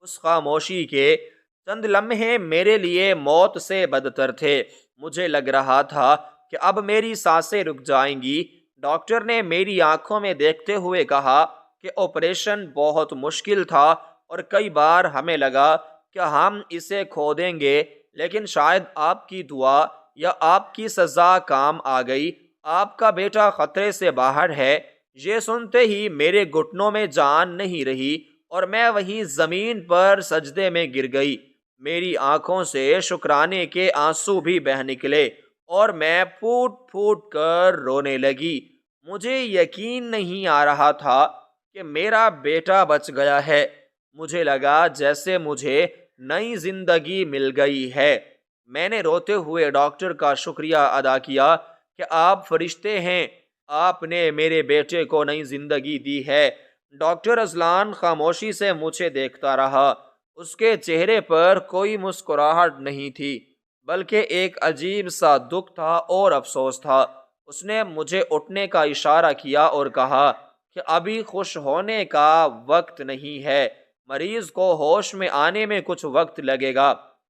اس خاموشی کے چند لمحے میرے لیے موت سے بدتر تھے۔ مجھے لگ رہا تھا کہ اب میری سانسیں رک جائیں گی۔ ڈاکٹر نے میری آنکھوں میں دیکھتے ہوئے کہا کہ آپریشن بہت مشکل تھا اور کئی بار ہمیں لگا کہ ہم اسے کھو دیں گے، لیکن شاید آپ کی دعا یا آپ کی سزا کام آ گئی۔ آپ کا بیٹا خطرے سے باہر ہے۔ یہ سنتے ہی میرے گھٹنوں میں جان نہیں رہی اور میں وہیں زمین پر سجدے میں گر گئی۔ میری آنکھوں سے شکرانے کے آنسو بھی بہہ نکلے اور میں پھوٹ پھوٹ کر رونے لگی۔ مجھے یقین نہیں آ رہا تھا کہ میرا بیٹا بچ گیا ہے۔ مجھے لگا جیسے مجھے نئی زندگی مل گئی ہے۔ میں نے روتے ہوئے ڈاکٹر کا شکریہ ادا کیا کہ آپ فرشتے ہیں، آپ نے میرے بیٹے کو نئی زندگی دی ہے۔ ڈاکٹر اذلان خاموشی سے مجھے دیکھتا رہا۔ اس کے چہرے پر کوئی مسکراہٹ نہیں تھی، بلکہ ایک عجیب سا دکھ تھا اور افسوس تھا۔ اس نے مجھے اٹھنے کا اشارہ کیا اور کہا کہ ابھی خوش ہونے کا وقت نہیں ہے، مریض کو ہوش میں آنے میں کچھ وقت لگے گا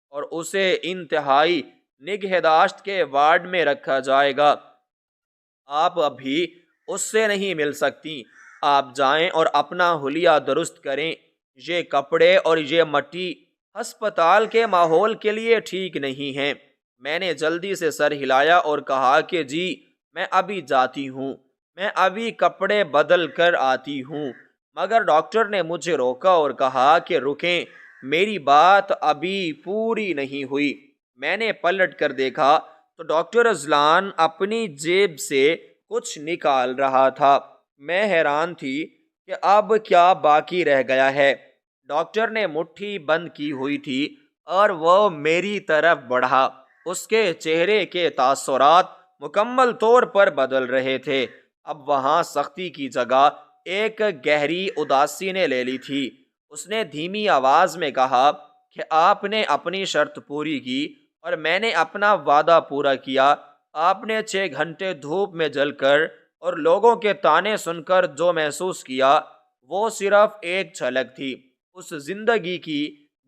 اور اسے انتہائی نگہداشت کے وارڈ میں رکھا جائے گا۔ آپ ابھی اس سے نہیں مل سکتی۔ آپ جائیں اور اپنا حلیہ درست کریں۔ یہ کپڑے اور یہ مٹی ہسپتال کے ماحول کے لیے ٹھیک نہیں ہیں۔ میں نے جلدی سے سر ہلایا اور کہا کہ جی، میں ابھی جاتی ہوں، میں ابھی کپڑے بدل کر آتی ہوں۔ مگر ڈاکٹر نے مجھے روکا اور کہا کہ رکیں، میری بات ابھی پوری نہیں ہوئی۔ میں نے پلٹ کر دیکھا تو ڈاکٹر اذلان اپنی جیب سے کچھ نکال رہا تھا۔ میں حیران تھی کہ اب کیا باقی رہ گیا ہے۔ ڈاکٹر نے مٹھی بند کی ہوئی تھی اور وہ میری طرف بڑھا۔ اس کے چہرے کے تاثرات مکمل طور پر بدل رہے تھے۔ اب وہاں سختی کی جگہ ایک گہری اداسی نے لے لی تھی۔ اس نے دھیمی آواز میں کہا کہ آپ نے اپنی شرط پوری کی اور میں نے اپنا وعدہ پورا کیا۔ آپ نے 6 گھنٹے دھوپ میں جل کر اور لوگوں کے طعنے سن کر جو محسوس کیا وہ صرف ایک جھلک تھی اس زندگی کی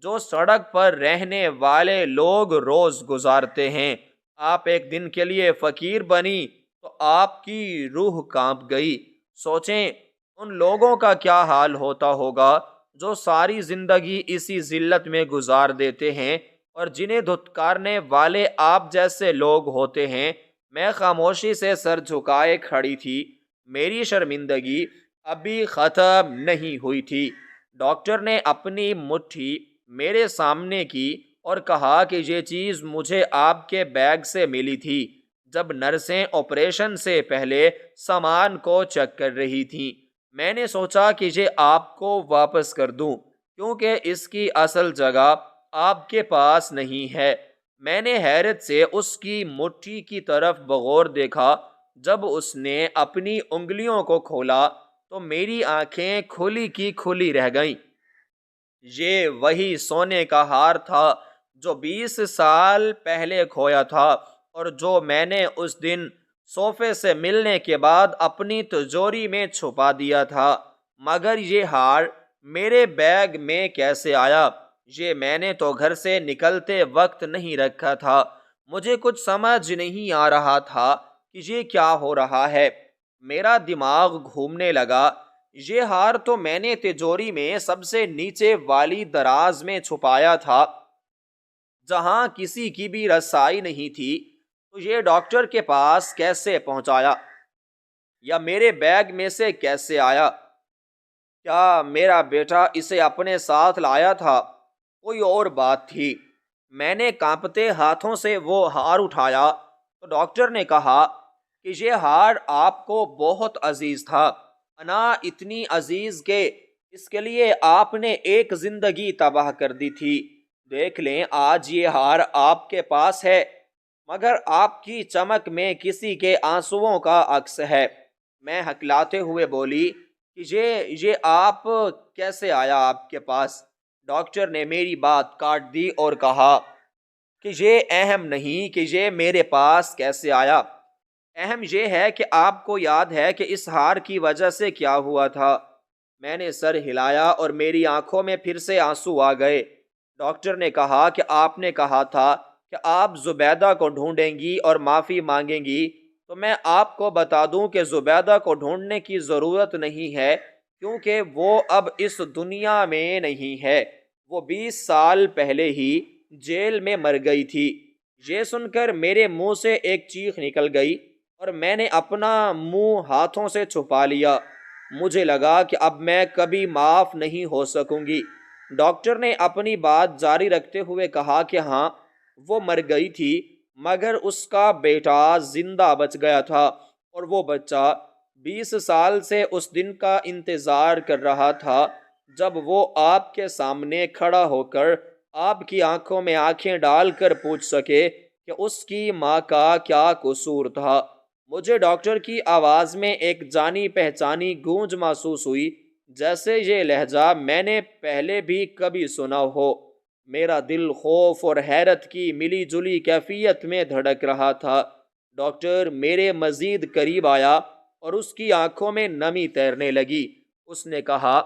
جو سڑک پر رہنے والے لوگ روز گزارتے ہیں۔ آپ ایک دن کے لیے فقیر بنی تو آپ کی روح کانپ گئی۔ سوچیں ان لوگوں کا کیا حال ہوتا ہوگا جو ساری زندگی اسی ذلت میں گزار دیتے ہیں اور جنہیں دھتکارنے والے آپ جیسے لوگ ہوتے ہیں۔ میں خاموشی سے سر جھکائے کھڑی تھی۔ میری شرمندگی ابھی ختم نہیں ہوئی تھی۔ ڈاکٹر نے اپنی مٹھی میرے سامنے کی اور کہا کہ یہ چیز مجھے آپ کے بیگ سے ملی تھی جب نرسیں آپریشن سے پہلے سامان کو چیک کر رہی تھیں۔ میں نے سوچا کہ یہ آپ کو واپس کر دوں کیونکہ اس کی اصل جگہ آپ کے پاس نہیں ہے۔ میں نے حیرت سے اس کی مٹھی کی طرف بغور دیکھا۔ جب اس نے اپنی انگلیوں کو کھولا تو میری آنکھیں کھلی کی کھلی رہ گئیں۔ یہ وہی سونے کا ہار تھا جو 20 سال پہلے کھویا تھا اور جو میں نے اس دن صوفے سے ملنے کے بعد اپنی تجوری میں چھپا دیا تھا۔ مگر یہ ہار میرے بیگ میں کیسے آیا؟ یہ میں نے تو گھر سے نکلتے وقت نہیں رکھا تھا۔ مجھے کچھ سمجھ نہیں آ رہا تھا کہ یہ کیا ہو رہا ہے۔ میرا دماغ گھومنے لگا۔ یہ ہار تو میں نے تجوری میں سب سے نیچے والی دراز میں چھپایا تھا جہاں کسی کی بھی رسائی نہیں تھی، تو یہ ڈاکٹر کے پاس کیسے پہنچایا یا میرے بیگ میں سے کیسے آیا؟ کیا میرا بیٹا اسے اپنے ساتھ لایا تھا؟ کوئی اور بات تھی۔ میں نے کانپتے ہاتھوں سے وہ ہار اٹھایا تو ڈاکٹر نے کہا کہ یہ ہار آپ کو بہت عزیز تھا، انا اتنی عزیز کہ اس کے لیے آپ نے ایک زندگی تباہ کر دی تھی۔ دیکھ لیں آج یہ ہار آپ کے پاس ہے مگر آپ کی چمک میں کسی کے آنسوؤں کا عکس ہے۔ میں ہکلاتے ہوئے بولی کہ یہ آپ کیسے آیا آپ کے پاس؟ ڈاکٹر نے میری بات کاٹ دی اور کہا کہ یہ اہم نہیں کہ یہ میرے پاس کیسے آیا، اہم یہ ہے کہ آپ کو یاد ہے کہ اس ہار کی وجہ سے کیا ہوا تھا۔ میں نے سر ہلایا اور میری آنکھوں میں پھر سے آنسو آ گئے۔ ڈاکٹر نے کہا کہ آپ نے کہا تھا کہ آپ زبیدہ کو ڈھونڈیں گی اور معافی مانگیں گی، تو میں آپ کو بتا دوں کہ زبیدہ کو ڈھونڈنے کی ضرورت نہیں ہے کیونکہ وہ اب اس دنیا میں نہیں ہے۔ وہ 20 سال پہلے ہی جیل میں مر گئی تھی۔ یہ سن کر میرے منہ سے ایک چیخ نکل گئی اور میں نے اپنا منہ ہاتھوں سے چھپا لیا۔ مجھے لگا کہ اب میں کبھی معاف نہیں ہو سکوں گی۔ ڈاکٹر نے اپنی بات جاری رکھتے ہوئے کہا کہ ہاں وہ مر گئی تھی مگر اس کا بیٹا زندہ بچ گیا تھا اور وہ بچہ 20 سال سے اس دن کا انتظار کر رہا تھا جب وہ آپ کے سامنے کھڑا ہو کر آپ کی آنکھوں میں آنکھیں ڈال کر پوچھ سکے کہ اس کی ماں کا کیا قصور تھا۔ مجھے ڈاکٹر کی آواز میں ایک جانی پہچانی گونج محسوس ہوئی، جیسے یہ لہجہ میں نے پہلے بھی کبھی سنا ہو۔ میرا دل خوف اور حیرت کی ملی جلی کیفیت میں دھڑک رہا تھا۔ ڈاکٹر میرے مزید قریب آیا اور اس کی آنکھوں میں نمی تیرنے لگی۔ اس نے کہا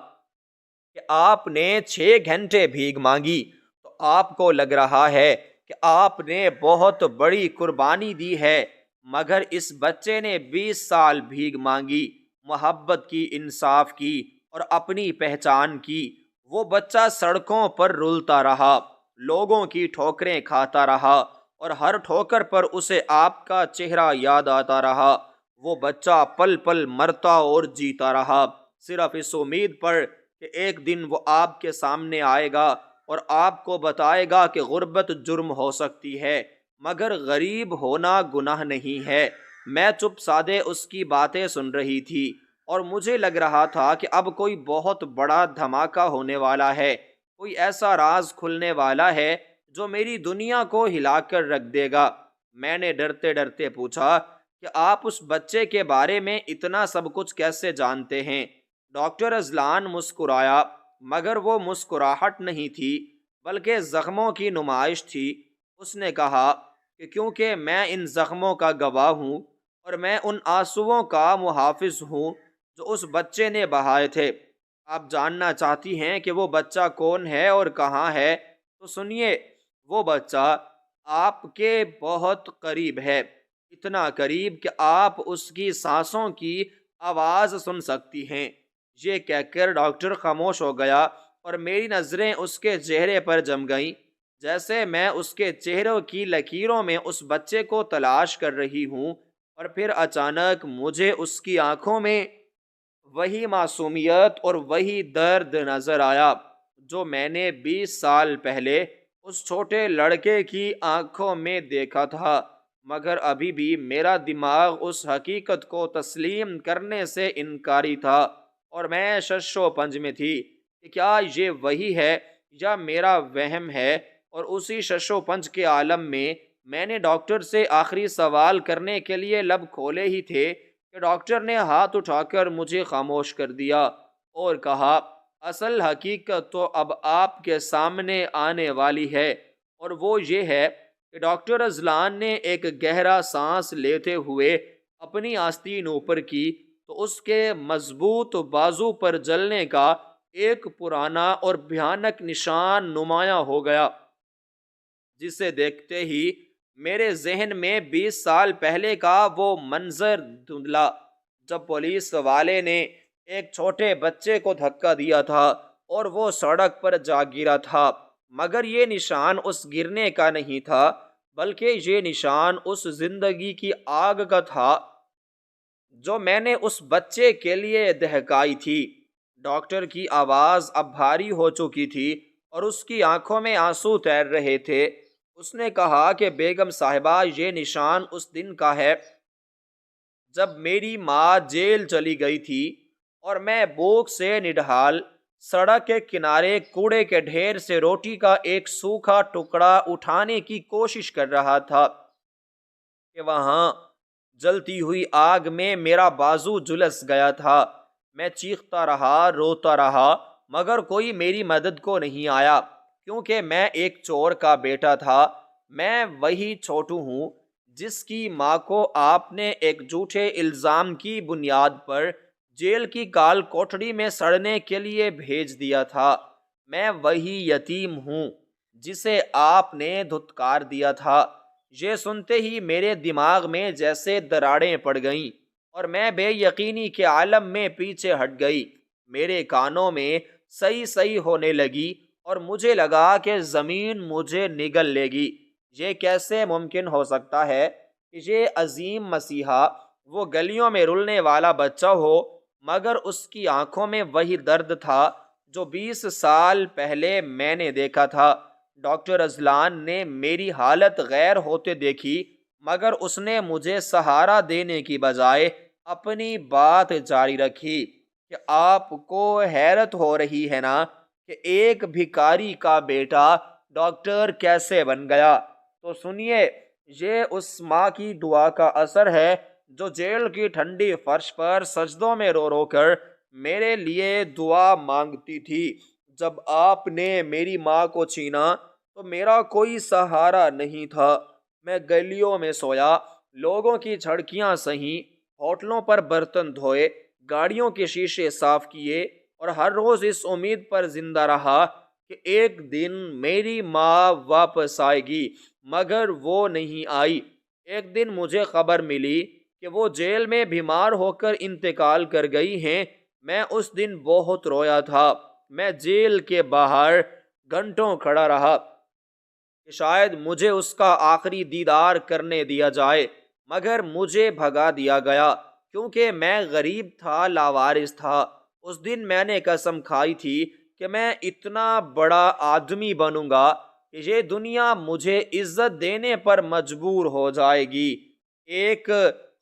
کہ آپ نے 6 گھنٹے بھیک مانگی تو آپ کو لگ رہا ہے کہ آپ نے بہت بڑی قربانی دی ہے، مگر اس بچے نے 20 سال بھیک مانگی، محبت کی، انصاف کی اور اپنی پہچان کی۔ وہ بچہ سڑکوں پر رلتا رہا، لوگوں کی ٹھوکریں کھاتا رہا اور ہر ٹھوکر پر اسے آپ کا چہرہ یاد آتا رہا۔ وہ بچہ پل پل مرتا اور جیتا رہا، صرف اس امید پر کہ ایک دن وہ آپ کے سامنے آئے گا اور آپ کو بتائے گا کہ غربت جرم ہو سکتی ہے مگر غریب ہونا گناہ نہیں ہے۔ میں چپ سادے اس کی باتیں سن رہی تھی اور مجھے لگ رہا تھا کہ اب کوئی بہت بڑا دھماکہ ہونے والا ہے، کوئی ایسا راز کھلنے والا ہے جو میری دنیا کو ہلا کر رکھ دے گا۔ میں نے ڈرتے ڈرتے پوچھا کہ آپ اس بچے کے بارے میں اتنا سب کچھ کیسے جانتے ہیں؟ ڈاکٹر اذلان مسکرایا، مگر وہ مسکراہٹ نہیں تھی بلکہ زخموں کی نمائش تھی۔ اس نے کہا کہ کیونکہ میں ان زخموں کا گواہ ہوں اور میں ان آنسوؤں کا محافظ ہوں جو اس بچے نے بہائے تھے۔ آپ جاننا چاہتی ہیں کہ وہ بچہ کون ہے اور کہاں ہے؟ تو سنیے، وہ بچہ آپ کے بہت قریب ہے، اتنا قریب کہ آپ اس کی سانسوں کی آواز سن سکتی ہیں۔ یہ کہہ کر ڈاکٹر خاموش ہو گیا اور میری نظریں اس کے چہرے پر جم گئیں، جیسے میں اس کے چہروں کی لکیروں میں اس بچے کو تلاش کر رہی ہوں۔ اور پھر اچانک مجھے اس کی آنکھوں میں وہی معصومیت اور وہی درد نظر آیا جو میں نے 20 سال پہلے اس چھوٹے لڑکے کی آنکھوں میں دیکھا تھا، مگر ابھی بھی میرا دماغ اس حقیقت کو تسلیم کرنے سے انکاری تھا اور میں شش و پنج میں تھی کہ کیا یہ وہی ہے یا میرا وہم ہے۔ اور اسی شش و پنج کے عالم میں نے ڈاکٹر سے آخری سوال کرنے کے لیے لب کھولے ہی تھے کہ ڈاکٹر نے ہاتھ اٹھا کر مجھے خاموش کر دیا اور کہا، اصل حقیقت تو اب آپ کے سامنے آنے والی ہے، اور وہ یہ ہے کہ ڈاکٹر اذلان نے ایک گہرا سانس لیتے ہوئے اپنی آستین اوپر کی تو اس کے مضبوط بازو پر جلنے کا ایک پرانا اور بھیانک نشان نمایاں ہو گیا، جسے دیکھتے ہی میرے ذہن میں 20 سال پہلے کا وہ منظر دھندلا جب پولیس والے نے ایک چھوٹے بچے کو دھکا دیا تھا اور وہ سڑک پر جا گرا تھا۔ مگر یہ نشان اس گرنے کا نہیں تھا، بلکہ یہ نشان اس زندگی کی آگ کا تھا جو میں نے اس بچے کے لیے دہکائی تھی۔ ڈاکٹر کی آواز اب بھاری ہو چکی تھی اور اس کی آنکھوں میں آنسو تیر رہے تھے۔ اس نے کہا کہ بیگم صاحبہ، یہ نشان اس دن کا ہے جب میری ماں جیل چلی گئی تھی اور میں بھوک سے نڈھال سڑک کے کنارے کوڑے کے ڈھیر سے روٹی کا ایک سوکھا ٹکڑا اٹھانے کی کوشش کر رہا تھا کہ وہاں جلتی ہوئی آگ میں میرا بازو جھلس گیا تھا۔ میں چیختا رہا، روتا رہا، مگر کوئی میری مدد کو نہیں آیا، کیونکہ میں ایک چور کا بیٹا تھا۔ میں وہی چھوٹو ہوں جس کی ماں کو آپ نے ایک جھوٹے الزام کی بنیاد پر جیل کی کال کوٹڑی میں سڑنے کے لیے بھیج دیا تھا۔ میں وہی یتیم ہوں جسے آپ نے دھتکار دیا تھا۔ یہ سنتے ہی میرے دماغ میں جیسے دراڑیں پڑ گئیں اور میں بے یقینی کے عالم میں پیچھے ہٹ گئی۔ میرے کانوں میں سئی ہونے لگی اور مجھے لگا کہ زمین مجھے نگل لے گی۔ یہ کیسے ممکن ہو سکتا ہے کہ یہ عظیم مسیحا وہ گلیوں میں رلنے والا بچہ ہو، مگر اس کی آنکھوں میں وہی درد تھا جو 20 سال پہلے میں نے دیکھا تھا۔ ڈاکٹر اذلان نے میری حالت غیر ہوتے دیکھی، مگر اس نے مجھے سہارا دینے کی بجائے اپنی بات جاری رکھی کہ آپ کو حیرت ہو رہی ہے نا کہ ایک بھکاری کا بیٹا ڈاکٹر کیسے بن گیا؟ تو سنیے، یہ اس ماں کی دعا کا اثر ہے جو جیل کی ٹھنڈی فرش پر سجدوں میں رو رو کر میرے لیے دعا مانگتی تھی۔ جب آپ نے میری ماں کو چھینا تو میرا کوئی سہارا نہیں تھا۔ میں گلیوں میں سویا، لوگوں کی جھڑکیاں سہی، ہوٹلوں پر برتن دھوئے، گاڑیوں کے شیشے صاف کیے اور ہر روز اس امید پر زندہ رہا کہ ایک دن میری ماں واپس آئے گی، مگر وہ نہیں آئی۔ ایک دن مجھے خبر ملی کہ وہ جیل میں بیمار ہو کر انتقال کر گئی ہیں۔ میں اس دن بہت رویا تھا۔ میں جیل کے باہر گھنٹوں کھڑا رہا کہ شاید مجھے اس کا آخری دیدار کرنے دیا جائے، مگر مجھے بھگا دیا گیا کیونکہ میں غریب تھا، لاوارث تھا۔ اس دن میں نے قسم کھائی تھی کہ میں اتنا بڑا آدمی بنوں گا کہ یہ دنیا مجھے عزت دینے پر مجبور ہو جائے گی۔ ایک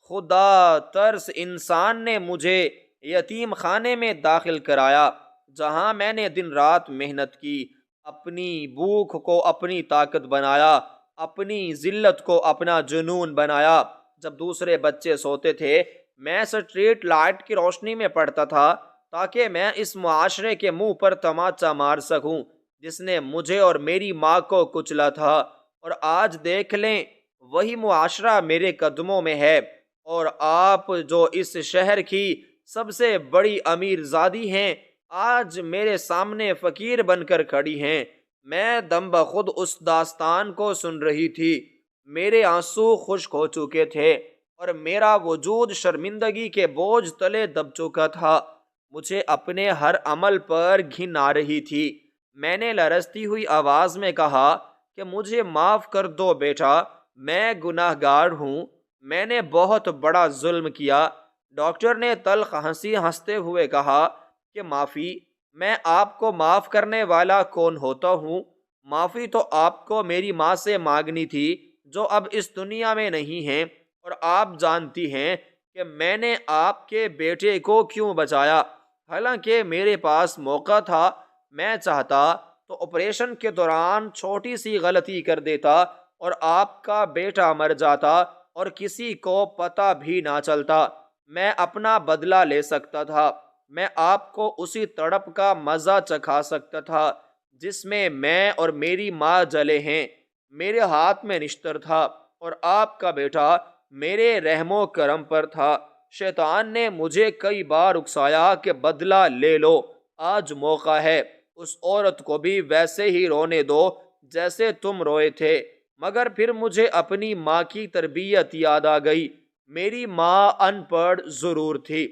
خدا ترس انسان نے مجھے یتیم خانے میں داخل کرایا، جہاں میں نے دن رات محنت کی، اپنی بھوک کو اپنی طاقت بنایا، اپنی ذلت کو اپنا جنون بنایا۔ جب دوسرے بچے سوتے تھے میں سٹریٹ لائٹ کی روشنی میں پڑھتا تھا تاکہ میں اس معاشرے کے منہ پر تماچا مار سکوں جس نے مجھے اور میری ماں کو کچلا تھا۔ اور آج دیکھ لیں وہی معاشرہ میرے قدموں میں ہے، اور آپ جو اس شہر کی سب سے بڑی امیر زادی ہیں آج میرے سامنے فقیر بن کر کھڑی ہیں۔ میں دم بخود اس داستان کو سن رہی تھی، میرے آنسو خشک ہو چکے تھے اور میرا وجود شرمندگی کے بوجھ تلے دب چکا تھا۔ مجھے اپنے ہر عمل پر گھن آ رہی تھی۔ میں نے لرزتی ہوئی آواز میں کہا کہ مجھے معاف کر دو بیٹا، میں گناہ گار ہوں، میں نے بہت بڑا ظلم کیا۔ ڈاکٹر نے تلخ ہنسی ہنستے ہوئے کہا کہ معافی؟ میں آپ کو معاف کرنے والا کون ہوتا ہوں؟ معافی تو آپ کو میری ماں سے مانگنی تھی جو اب اس دنیا میں نہیں ہیں، اور آپ جانتی ہیں کہ میں نے آپ کے بیٹے کو کیوں بچایا۔ حالانکہ میرے پاس موقع تھا، میں چاہتا تو آپریشن کے دوران چھوٹی سی غلطی کر دیتا اور آپ کا بیٹا مر جاتا اور کسی کو پتہ بھی نہ چلتا۔ میں اپنا بدلہ لے سکتا تھا، میں آپ کو اسی تڑپ کا مزہ چکھا سکتا تھا جس میں اور میری ماں جلے ہیں۔ میرے ہاتھ میں نشتر تھا اور آپ کا بیٹا میرے رحم و کرم پر تھا۔ شیطان نے مجھے کئی بار اکسایا کہ بدلہ لے لو، آج موقع ہے، اس عورت کو بھی ویسے ہی رونے دو جیسے تم روئے تھے۔ مگر پھر مجھے اپنی ماں کی تربیت یاد آ گئی۔ میری ماں ان پڑھ ضرور تھی،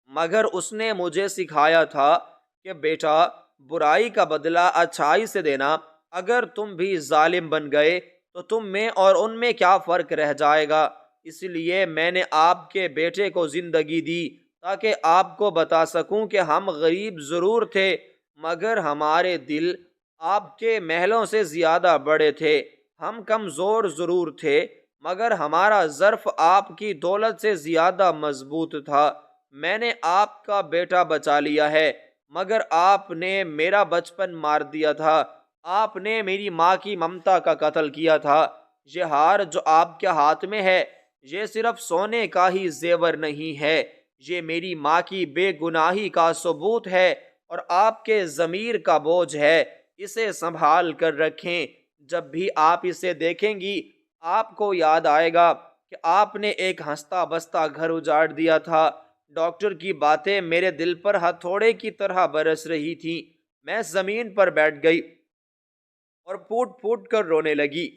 مگر اس نے مجھے سکھایا تھا کہ بیٹا برائی کا بدلہ اچھائی سے دینا۔ اگر تم بھی ظالم بن گئے تو تم میں اور ان میں کیا فرق رہ جائے گا؟ اس لیے میں نے آپ کے بیٹے کو زندگی دی تاکہ آپ کو بتا سکوں کہ ہم غریب ضرور تھے مگر ہمارے دل آپ کے محلوں سے زیادہ بڑے تھے۔ ہم کمزور ضرور تھے مگر ہمارا ظرف آپ کی دولت سے زیادہ مضبوط تھا۔ میں نے آپ کا بیٹا بچا لیا ہے مگر آپ نے میرا بچپن مار دیا تھا۔ آپ نے میری ماں کی ممتا کا قتل کیا تھا۔ یہ ہار جو آپ کے ہاتھ میں ہے یہ صرف سونے کا ہی زیور نہیں ہے، یہ میری ماں کی بے گناہی کا ثبوت ہے اور آپ کے ضمیر کا بوجھ ہے۔ اسے سنبھال کر رکھیں، جب بھی آپ اسے دیکھیں گی آپ کو یاد آئے گا کہ آپ نے ایک ہنستا بستا گھر اجاڑ دیا تھا۔ ڈاکٹر کی باتیں میرے دل پر ہتھوڑے کی طرح برس رہی تھیں۔ میں زمین پر بیٹھ گئی اور پھوٹ پھوٹ کر رونے لگی۔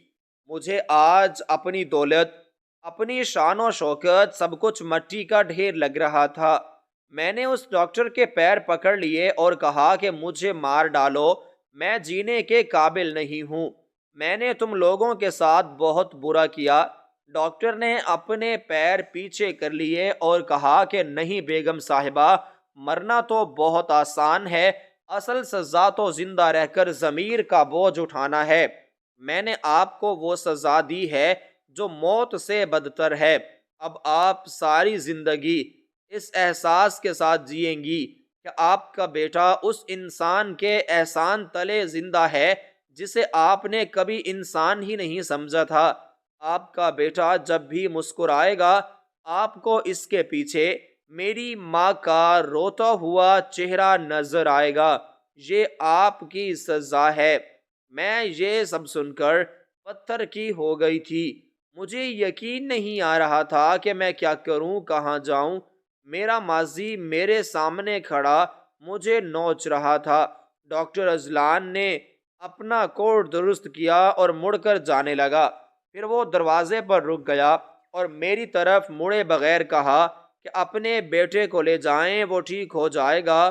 مجھے آج اپنی دولت، اپنی شان و شوکت سب کچھ مٹی کا ڈھیر لگ رہا تھا۔ میں نے اس ڈاکٹر کے پیر پکڑ لیے اور کہا کہ مجھے مار ڈالو، میں جینے کے قابل نہیں ہوں، میں نے تم لوگوں کے ساتھ بہت برا کیا۔ ڈاکٹر نے اپنے پیر پیچھے کر لیے اور کہا کہ نہیں بیگم صاحبہ، مرنا تو بہت آسان ہے، اصل سزا تو زندہ رہ کر ضمیر کا بوجھ اٹھانا ہے۔ میں نے آپ کو وہ سزا دی ہے جو موت سے بدتر ہے۔ اب آپ ساری زندگی اس احساس کے ساتھ جئیں گی کہ آپ کا بیٹا اس انسان کے احسان تلے زندہ ہے جسے آپ نے کبھی انسان ہی نہیں سمجھا تھا۔ آپ کا بیٹا جب بھی مسکرائے گا آپ کو اس کے پیچھے میری ماں کا روتا ہوا چہرہ نظر آئے گا۔ یہ آپ کی سزا ہے۔ میں یہ سب سن کر پتھر کی ہو گئی تھی۔ مجھے یقین نہیں آ رہا تھا کہ میں کیا کروں، کہاں جاؤں۔ میرا ماضی میرے سامنے کھڑا مجھے نوچ رہا تھا۔ ڈاکٹر اذلان نے اپنا کوٹ درست کیا اور مڑ کر جانے لگا۔ پھر وہ دروازے پر رک گیا اور میری طرف مڑے بغیر کہا کہ اپنے بیٹے کو لے جائیں، وہ ٹھیک ہو جائے گا،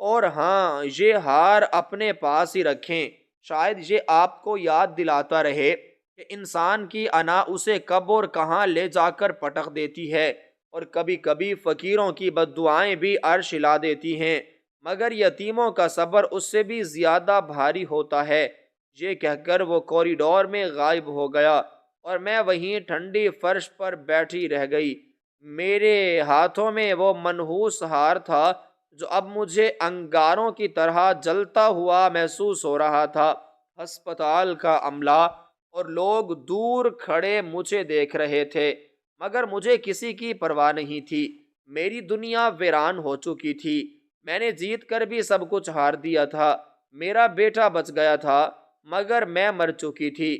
اور ہاں یہ ہار اپنے پاس ہی رکھیں، شاید یہ آپ کو یاد دلاتا رہے کہ انسان کی انا اسے کب اور کہاں لے جا کر پٹک دیتی ہے، اور کبھی کبھی فقیروں کی بد دعائیں بھی عرش ہلا دیتی ہیں۔ مگر یتیموں کا صبر اس سے بھی زیادہ بھاری ہوتا ہے۔ یہ کہہ کر وہ کوریڈور میں غائب ہو گیا اور میں وہیں ٹھنڈی فرش پر بیٹھی رہ گئی۔ میرے ہاتھوں میں وہ منحوس ہار تھا جو اب مجھے انگاروں کی طرح جلتا ہوا محسوس ہو رہا تھا۔ ہسپتال کا عملہ اور لوگ دور کھڑے مجھے دیکھ رہے تھے، مگر مجھے کسی کی پرواہ نہیں تھی۔ میری دنیا ویران ہو چکی تھی، میں نے جیت کر بھی سب کچھ ہار دیا تھا۔ میرا بیٹا بچ گیا تھا، مگر میں مر چکی تھی،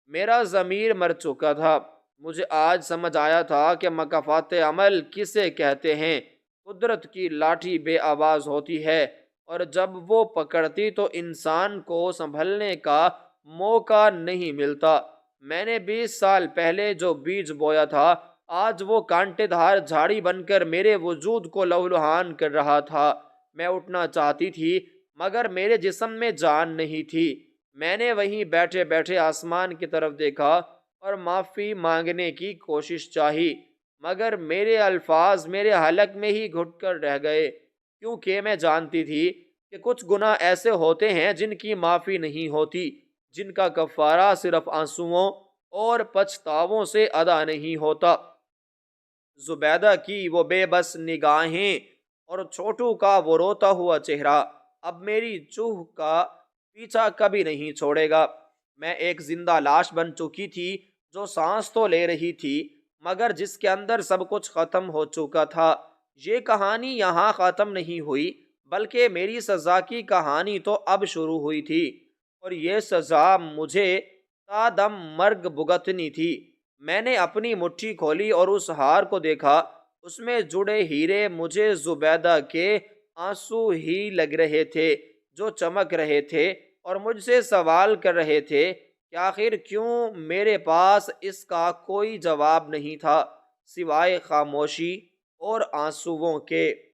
میرا ضمیر مر چکا تھا۔ مجھے آج سمجھ آیا تھا کہ مکافات عمل کسے کہتے ہیں۔ قدرت کی لاٹھی بے آواز ہوتی ہے، اور جب وہ پکڑتی تو انسان کو سنبھلنے کا موقع نہیں ملتا۔ میں نے 20 سال پہلے جو بیج بویا تھا، آج وہ کانٹے دھار جھاڑی بن کر میرے وجود کو لہولہان کر رہا تھا۔ میں اٹھنا چاہتی تھی، مگر میرے جسم میں جان نہیں تھی۔ میں نے وہیں بیٹھے بیٹھے آسمان کی طرف دیکھا اور معافی مانگنے کی کوشش چاہی، مگر میرے الفاظ میرے حلق میں ہی گھٹ کر رہ گئے، کیونکہ میں جانتی تھی کہ کچھ گناہ ایسے ہوتے ہیں جن کی معافی نہیں ہوتی، جن کا کفارہ صرف آنسوؤں اور پچھتاووں سے ادا نہیں ہوتا۔ زبیدہ کی وہ بے بس نگاہیں اور چھوٹو کا وہ روتا ہوا چہرہ اب میری چوہ کا پیچھا کبھی نہیں چھوڑے گا۔ میں ایک زندہ لاش بن چکی تھی جو سانس تو لے رہی تھی، مگر جس کے اندر سب کچھ ختم ہو چکا تھا۔ یہ کہانی یہاں ختم نہیں ہوئی، بلکہ میری سزا کی کہانی تو اب شروع ہوئی تھی، اور یہ سزا مجھے تا دم مرگ بھگتنی تھی۔ میں نے اپنی مٹھی کھولی اور اس ہار کو دیکھا، اس میں جڑے ہیرے مجھے زبیدہ کے آنسو ہی لگ رہے تھے جو چمک رہے تھے اور مجھ سے سوال کر رہے تھے کہ آخر کیوں میرے پاس اس کا کوئی جواب نہیں تھا سوائے خاموشی اور آنسوؤں کے۔